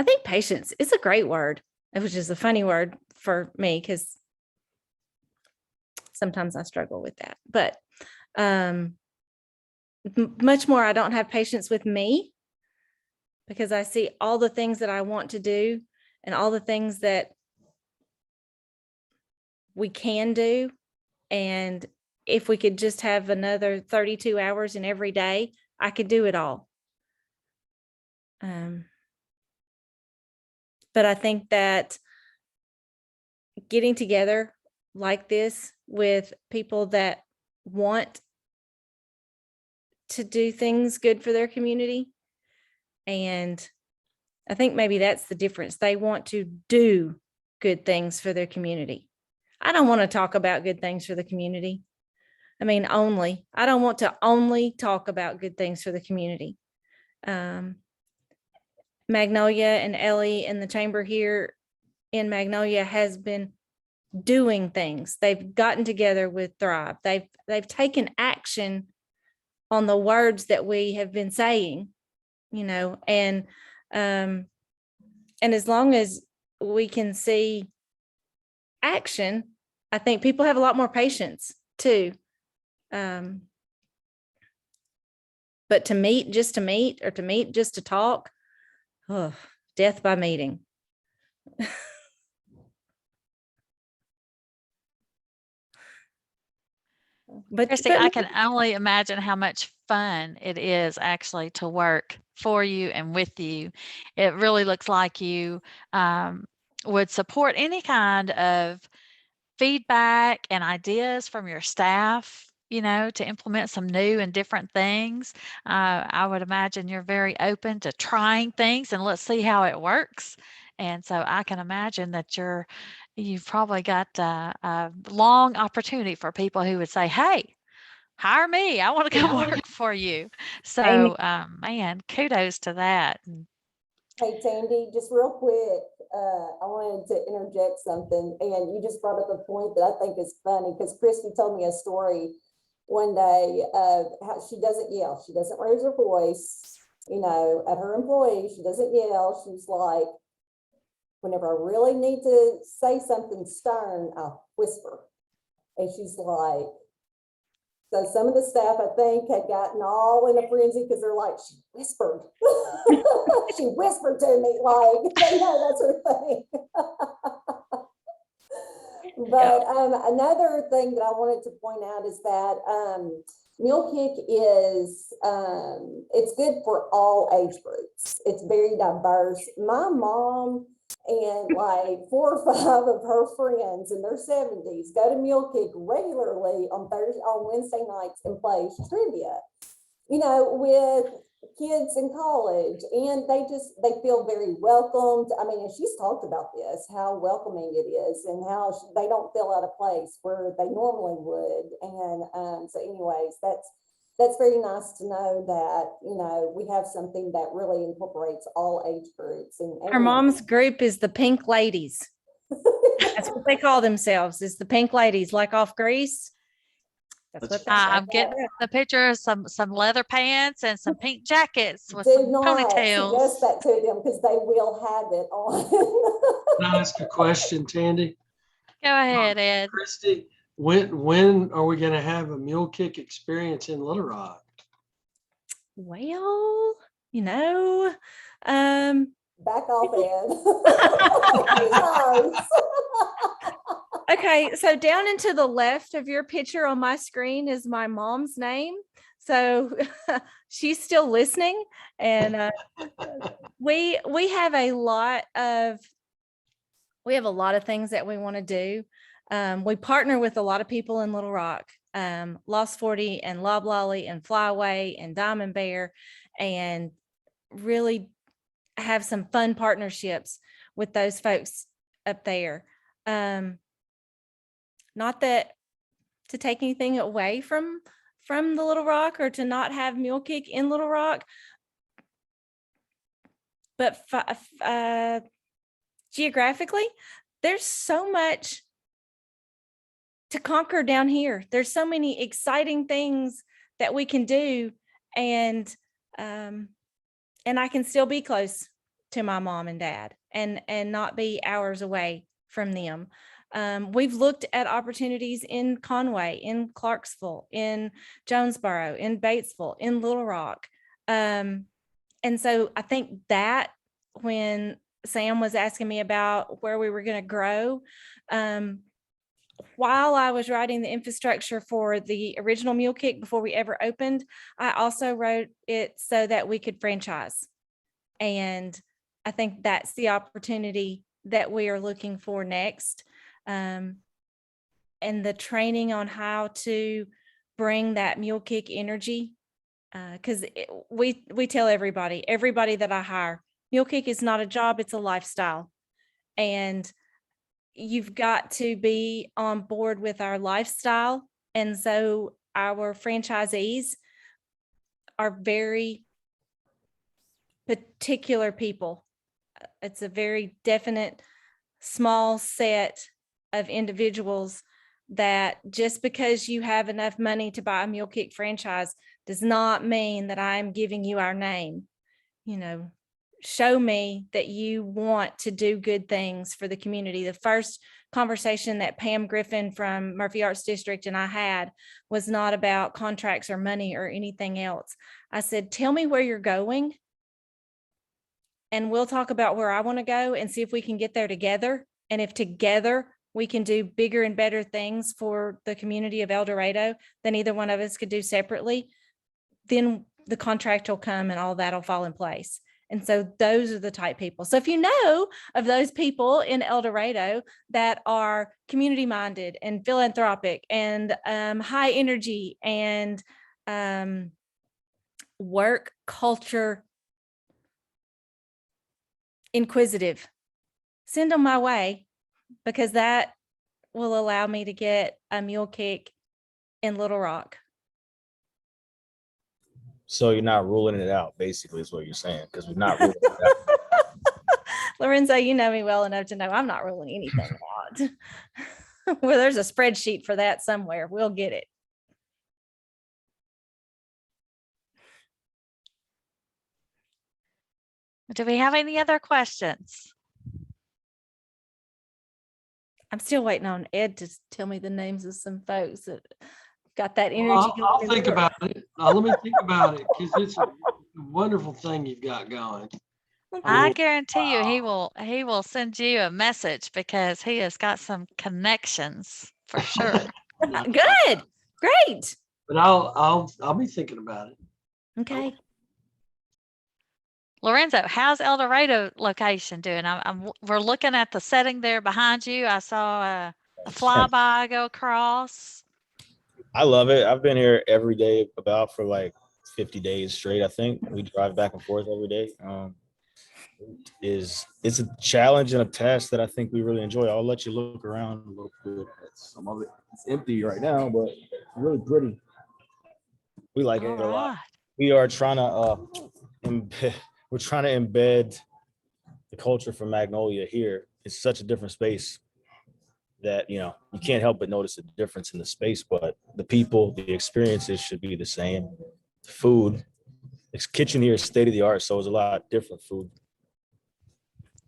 think patience is a great word. It was just a funny word for me because sometimes I struggle with that. But much more, I don't have patience with me because I see all the things that I want to do and all the things that we can do. And if we could just have another 32 hours in every day, I could do it all. But I think that getting together like this with people that want to do things good for their community, and I think maybe that's the difference. They want to do good things for their community. I don't want to talk about good things for the community. I don't want to only talk about good things for the community. Magnolia and Ellie in the chamber here in Magnolia has been doing things. They've gotten together with Thrive. They've taken action on the words that we have been saying, and as long as we can see action, I think people have a lot more patience too. But to meet just to talk, death by meeting. But Christy, I can only imagine how much fun it is actually to work for you and with you. It really looks like you would support any kind of feedback and ideas from your staff, to implement some new and different things. I would imagine you're very open to trying things and let's see how it works. And so I can imagine that you've probably got a long opportunity for people who would say, hey, hire me. I want to come work for you. So, man, kudos to that. Hey, Tandy, just real quick, I wanted to interject something, and you just brought up a point that I think is funny because Christy told me a story one day of how she doesn't yell. She doesn't raise her voice, at her employees. She doesn't yell. She's like, whenever I really need to say something stern, I'll whisper. And she's like, so some of the staff, I think, had gotten all in a frenzy because they're like, she whispered. She whispered to me, like, they know that's her thing. But another thing that I wanted to point out is that Mule Kick is, it's good for all age groups. It's very diverse. My mom and like 4 or 5 of her friends in their 70s go to Mule Kick regularly on Wednesday nights and play trivia, with kids in college, and they feel very welcomed. I mean, and she's talked about this, how welcoming it is and how they don't feel out of place where they normally would. And so anyways, that's very nice to know that, we have something that really incorporates all age groups. And her mom's group is the Pink Ladies. That's what they call themselves, is the Pink Ladies, like off Grease. That's what I'm getting the picture of some leather pants and some pink jackets with some ponytails. Suggest that to them because they will have it on. Can I ask a question, Tandy? Go ahead, Ed. Christy, when are we going to have a Mule Kick experience in Little Rock? Well, Back off, Ed. Okay, so down and to the left of your picture on my screen is my mom's name. So she's still listening, and we have a lot of things that we want to do. We partner with a lot of people in Little Rock, Lost 40 and Loblolly and Flyway and Diamond Bear, and really have some fun partnerships with those folks up there. Not that to take anything away from the Little Rock or to not have Mule Kick in Little Rock, but geographically, there's so much to conquer down here. There's so many exciting things that we can do, and I can still be close to my mom and dad and not be hours away from them. We've looked at opportunities in Conway, in Clarksville, in Jonesboro, in Batesville, in Little Rock. And so I think that when Sam was asking me about where we were going to grow, while I was writing the infrastructure for the original Mule Kick before we ever opened, I also wrote it so that we could franchise. And I think that's the opportunity that we are looking for next. And the training on how to bring that Mule Kick energy, because we tell everybody that I hire, Mule Kick is not a job, it's a lifestyle. And you've got to be on board with our lifestyle. And so our franchisees are very particular people. It's a very definite, small set of individuals that just because you have enough money to buy a Mule Kick franchise does not mean that I'm giving you our name. You know, show me that you want to do good things for the community. The first conversation that Pam Griffin from Murphy Arts District and I had was not about contracts or money or anything else. I said, tell me where you're going, and we'll talk about where I want to go and see if we can get there together. And if together we can do bigger and better things for the community of El Dorado than either one of us could do separately, then the contract will come and all that'll fall in place. And so those are the type people. So if you know of those people in El Dorado that are community minded and philanthropic and high energy and work culture inquisitive, send them my way, because that will allow me to get a Mule Kick in Little Rock. So you're not ruling it out, basically, is what you're saying, because we're not ruling it out. Lorenzo, you know me well enough to know I'm not ruling anything out. Well, there's a spreadsheet for that somewhere. We'll get it. Do we have any other questions? I'm still waiting on Ed to tell me the names of some folks that got that energy. I'll think about it. Let me think about it, because it's a wonderful thing you've got going. I guarantee you he will send you a message, because he has got some connections for sure. Good. Great. But I'll be thinking about it. Okay. Lorenzo, how's El Dorado location doing? We're looking at the setting there behind you. I saw a flyby go across. I love it. I've been here every day about for like 50 days straight. I think we drive back and forth every day. It's a challenge and a task that I think we really enjoy. I'll let you look around a little bit at some of it. It's empty right now, but it's really pretty. We like it a lot. We are trying to embed the culture from Magnolia here. It's such a different space that, you know, you can't help but notice a difference in the space, but the people, the experiences should be the same. The food, this kitchen here is state of the art, so it's a lot different food.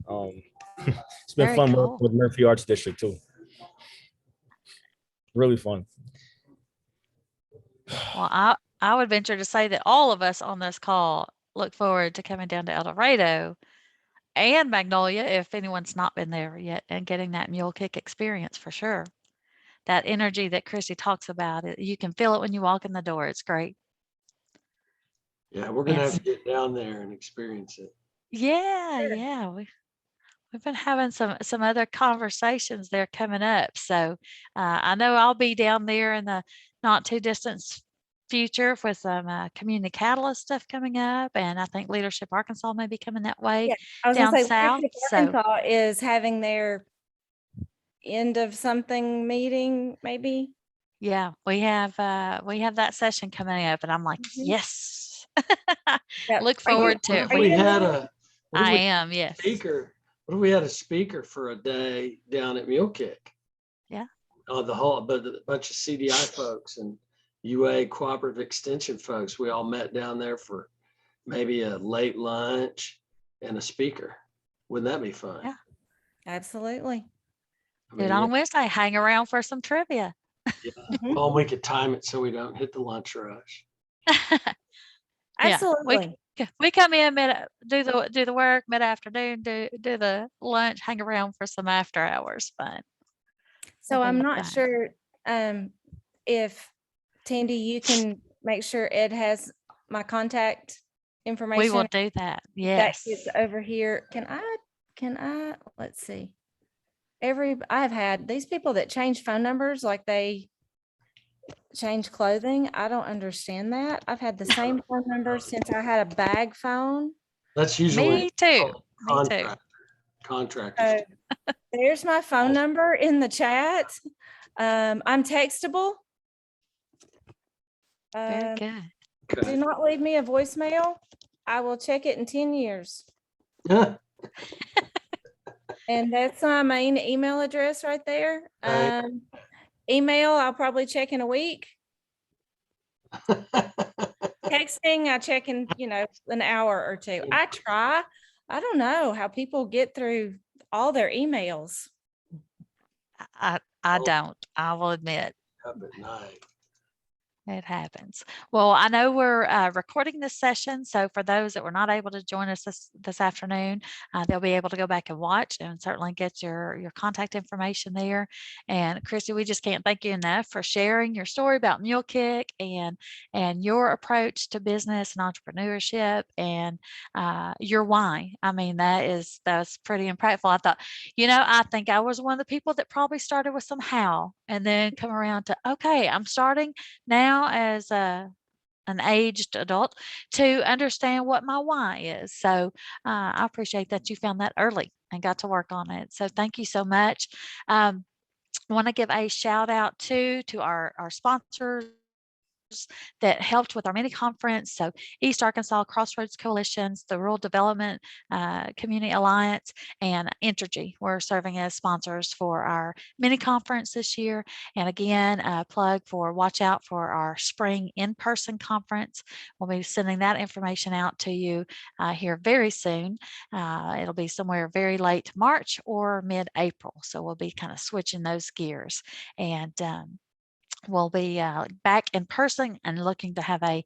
It's been Very fun cool. working with Murphy Arts District too. Really fun. Well, I would venture to say that all of us on this call look forward to coming down to El Dorado and Magnolia, if anyone's not been there yet, and getting that Mule Kick experience for sure. That energy that Christy talks about, you can feel it when you walk in the door. It's great. Yeah, we're gonna have to get down there and experience it. Yeah, we've been having some other conversations there coming up. So I know I'll be down there in the not too distant future with some community catalyst stuff coming up, and I think Leadership Arkansas may be coming that way Yeah, I was down gonna say, south. Leadership So Arkansas is having their end of something meeting, maybe. yeah, we have that session coming up, and I'm like, Mhm. yes. Yep. Look Are you- forward to What it. if we had a, what if I we am, yes. speaker? What if we had a speaker for a day down at Mule Kick? Yeah. The whole, but a bunch of CDI folks and UA Cooperative Extension folks, we all met down there for maybe a late lunch and a speaker. Wouldn't that be fun? Yeah. Absolutely. I Do it mean, on a Wednesday, hang around for some trivia. Mhm. well, we could time it so we don't hit the lunch rush. Yeah, Absolutely. we come in do the work mid-afternoon, do the lunch, hang around for some after hours fun. So That'd I'm be not fun. sure if Tandy, you can make sure Ed has my contact We information. will do that. That Yes. gets over here. Can I, let's see. I've had these people that change phone numbers like they change clothing. I don't understand that. I've had the same phone number since I had a bag phone. That's usually Me too. Me too. contractors. There's my phone number in the chat. I'm textable. Very good. Do not leave me a voicemail. I will check it in 10 years. Yeah. And that's my main email address right there. Right. Email, I'll probably check in a week. Texting, I check in, an hour or two. I try. I don't know how people get through all their emails. I don't. I will admit. Up at night. It happens. Well, I know we're recording this session, so for those that were not able to join us this afternoon, they'll be able to go back and watch and certainly get your contact information there. And Christy, we just can't thank you enough for sharing your story about Mule Kick and your approach to business and entrepreneurship and your why. I mean, that's pretty impactful. I thought, I think I was one of the people that probably started with some how and then come around to, okay, I'm starting now as an aged adult to understand what my why is. So I appreciate that you found that early and got to work on it. So thank you so much. I want to give a shout out to our sponsors that helped with our mini conference. So East Arkansas Crossroads Coalitions, the Rural Development Community Alliance, and Entergy were serving as sponsors for our mini conference this year. And again, a plug for watch out for our spring in-person conference. We'll be sending that information out to you here very soon. It'll be somewhere very late March or mid-April. So we'll be kind of switching those gears. And we'll be back in person and looking to have a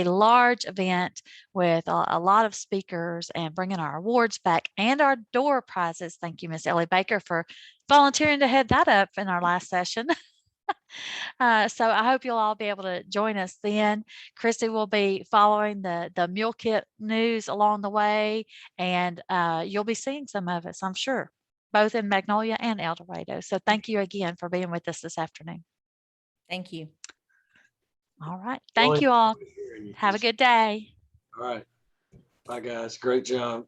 large event with a lot of speakers and bringing our awards back and our door prizes. Thank you, Miss Ellie Baker, for volunteering to head that up in our last session. So I hope you'll all be able to join us then. Christy will be following the Mule Kick news along the way, and you'll be seeing some of us, I'm sure, both in Magnolia and El Dorado. So thank you again for being with us this afternoon. Thank you. All right. Thank you all. Have a good day. All right. Bye, guys. Great job.